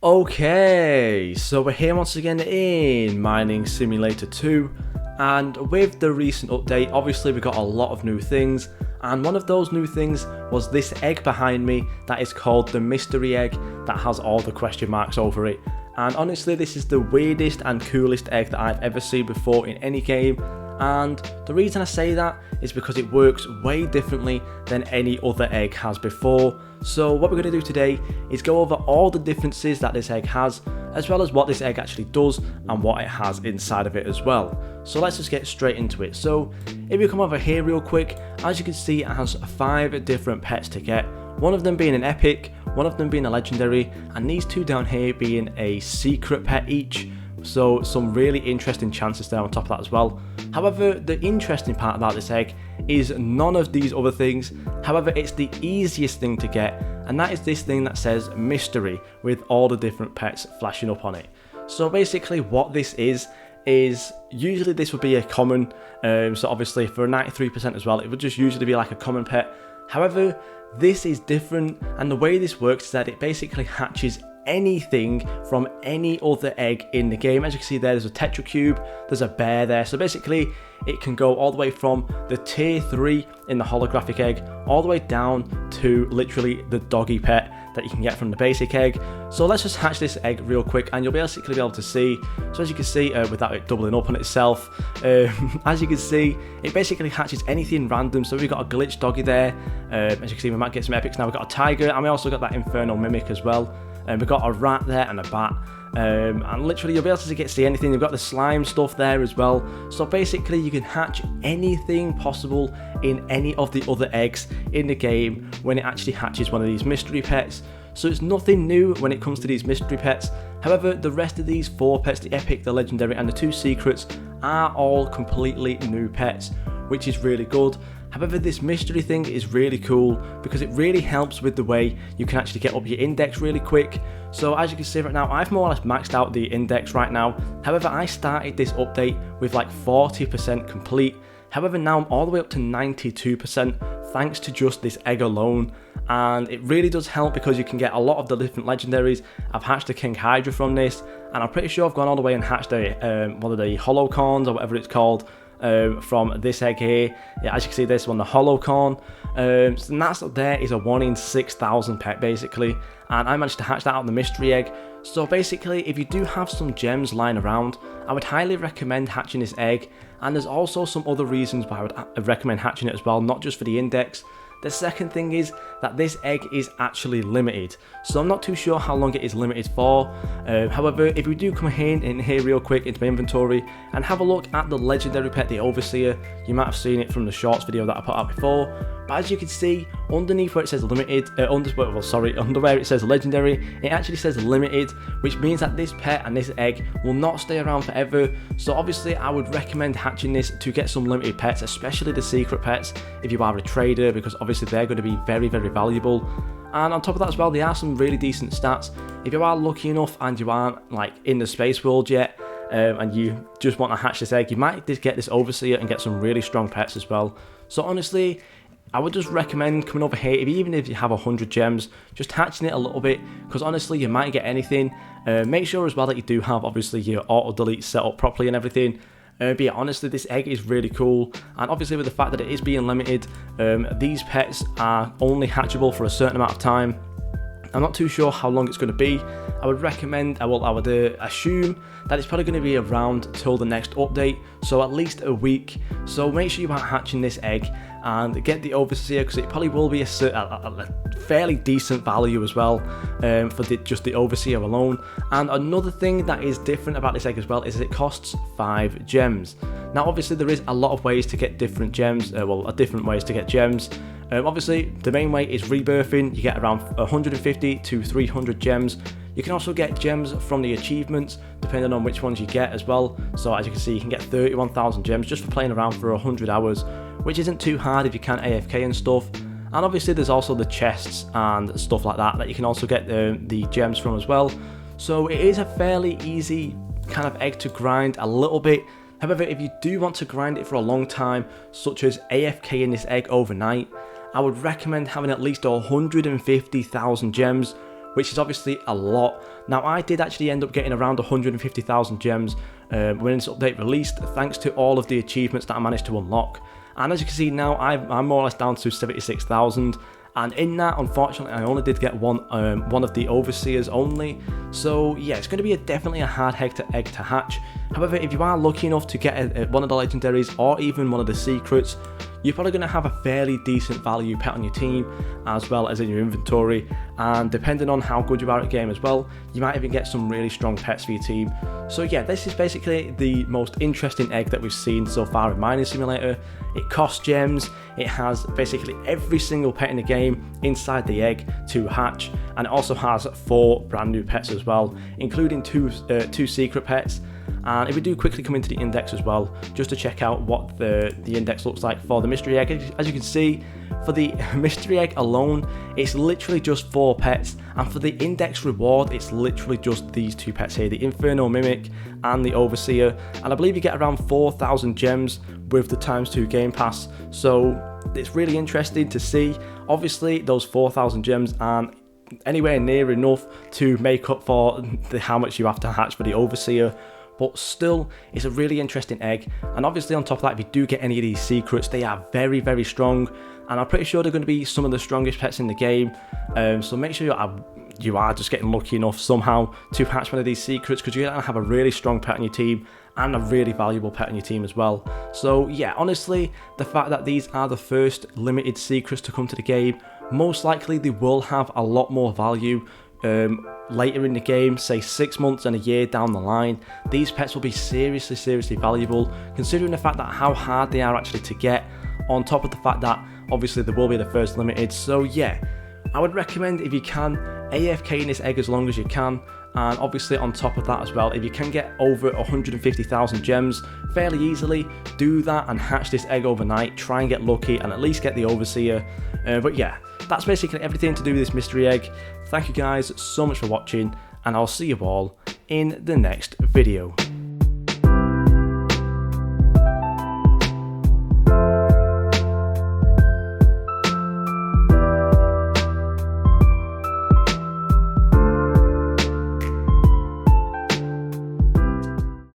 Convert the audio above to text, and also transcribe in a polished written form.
Okay, so we're here once again in Mining Simulator 2, and with the recent update, obviously we got a lot of new things, and one of those new things was this egg behind me that is called the mystery egg that has all the question marks over it. And honestly, this is the weirdest and coolest egg that I've ever seen before in any game, and the reason I say that is because it works way differently than any other egg has before. So what we're going to do today is go over all the differences that this egg has, as well as what this egg actually does and what it has inside of it as well. So let's just get straight into it. So if you come over here real quick, as you can see, it has 5 different pets to get. One of them being an epic, one of them being a legendary, and these 2 down here being a secret pet each. So some really interesting chances there on top of that as well. However, the interesting part about this egg is none of these other things. However, it's the easiest thing to get, and that is this thing that says mystery with all the different pets flashing up on it. So basically what this is usually this would be a common, so obviously for 93% as well, it would just usually be like a common pet. However, this is different, and the way this works is that it basically hatches anything from any other egg in the game. As you can see there's a Tetra Cube, there's a bear there, so basically it can go all the way from the tier 3 in the holographic egg all the way down to literally the doggy pet that you can get from the basic egg. So let's just hatch this egg real quick and you'll basically be able to see. So as you can see, without it doubling up on itself, as you can see, it basically hatches anything random. So we've got a glitch doggy there, as you can see we might get some epics now. We've got a tiger, and we also got that infernal mimic as well. And we've got a rat there and a bat, and literally you'll be able to see anything. You've got the slime stuff there as well. So basically you can hatch anything possible in any of the other eggs in the game when it actually hatches one of these mystery pets. So it's nothing new when it comes to these mystery pets. However, the rest of these 4 pets, the epic, the legendary, and the 2 secrets, are all completely new pets, which is really good. However, this mystery thing is really cool because it really helps with the way you can actually get up your index really quick. So as you can see right now, I've more or less maxed out the index right now. However, I started this update with like 40% complete. However, now I'm all the way up to 92% thanks to just this egg alone. And it really does help because you can get a lot of the different legendaries. I've hatched a King Hydra from this, and I'm pretty sure I've gone all the way and hatched one of the holocorns or whatever it's called. From this egg here. Yeah, as you can see, this one, the holocorn. So that's up there is a 1 in 6,000 pet basically, and I managed to hatch that out of the mystery egg. So basically, if you do have some gems lying around, I would highly recommend hatching this egg. And there's also some other reasons why I would recommend hatching it as well, not just for the index. The second thing is that this egg is actually limited, so I'm not too sure how long it is limited for. However, if we do come in here real quick into my inventory and have a look at the legendary pet, the Overseer, you might have seen it from the shorts video that I put out before. But as you can see, underneath where it says limited, under where it says legendary, it actually says limited, which means that this pet and this egg will not stay around forever. So obviously I would recommend hatching this to get some limited pets, especially the secret pets if you are a trader, because obviously they're going to be very, very valuable. And on top of that as well, there are some really decent stats. If you are lucky enough and you aren't like in the space world yet, and you just want to hatch this egg, you might just get this Overseer and get some really strong pets as well. So honestly, I would just recommend coming over here, even if you have 100 gems, just hatching it a little bit, because honestly you might get anything. Make sure as well that you do have obviously your auto delete set up properly and everything. But yeah, honestly this egg is really cool, and obviously with the fact that it is being limited, these pets are only hatchable for a certain amount of time. I'm not too sure how long it's going to be. I would recommend, I would assume that it's probably going to be around till the next update, so at least a week. So make sure you are hatching this egg and get the Overseer, because it probably will be a fairly decent value as well, for just the Overseer alone. And another thing that is different about this egg as well is it costs 5 gems. Now obviously there is a lot of ways to get different gems, different ways to get gems. Obviously the main way is rebirthing. You get around 150 to 300 gems. You can also get gems from the achievements depending on which ones you get as well. So as you can see, you can get 31,000 gems just for playing around for 100 hours, which isn't too hard if you can AFK and stuff. And obviously there's also the chests and stuff like that you can also get the gems from as well. So it is a fairly easy kind of egg to grind a little bit. However, if you do want to grind it for a long time, such as AFK in this egg overnight, I would recommend having at least 150,000 gems, which is obviously a lot. Now, I did actually end up getting around 150,000 gems when this update released, thanks to all of the achievements that I managed to unlock. And as you can see now, I'm more or less down to 76,000. And in that, unfortunately, I only did get one of the overseers only. So yeah, it's going to be definitely a hard egg to hatch. However, if you are lucky enough to get one of the legendaries or even one of the secrets, you're probably going to have a fairly decent value pet on your team as well as in your inventory, and depending on how good you are at the game as well, you might even get some really strong pets for your team. So yeah, this is basically the most interesting egg that we've seen so far in Mining Simulator. It costs gems, it has basically every single pet in the game inside the egg to hatch, and it also has 4 brand new pets as well, including two secret pets. And if we do quickly come into the index as well, just to check out what the index looks like for the mystery egg, as you can see, for the mystery egg alone, it's literally just 4 pets, and for the index reward, it's literally just these 2 pets here, the Inferno Mimic and the Overseer, and I believe you get around 4,000 gems with the ×2 game pass, so it's really interesting to see. Obviously, those 4,000 gems aren't anywhere near enough to make up for how much you have to hatch for the Overseer, but still, it's a really interesting egg. And obviously on top of that, if you do get any of these secrets, they are very, very strong, and I'm pretty sure they're going to be some of the strongest pets in the game. So make sure you are just getting lucky enough somehow to hatch one of these secrets, because you're going to have a really strong pet on your team and a really valuable pet on your team as well. So yeah, honestly, the fact that these are the first limited secrets to come to the game, most likely they will have a lot more value later in the game, say 6 months and a year down the line. These pets will be seriously valuable, considering the fact that how hard they are actually to get, on top of the fact that obviously they will be the first limited. So yeah, I would recommend, if you can, AFK in this egg as long as you can, and obviously on top of that as well, if you can get over 150,000 gems fairly easily, do that and hatch this egg overnight, try and get lucky and at least get the Overseer. But yeah, that's basically everything to do with this mystery egg. Thank you guys so much for watching, and I'll see you all in the next video.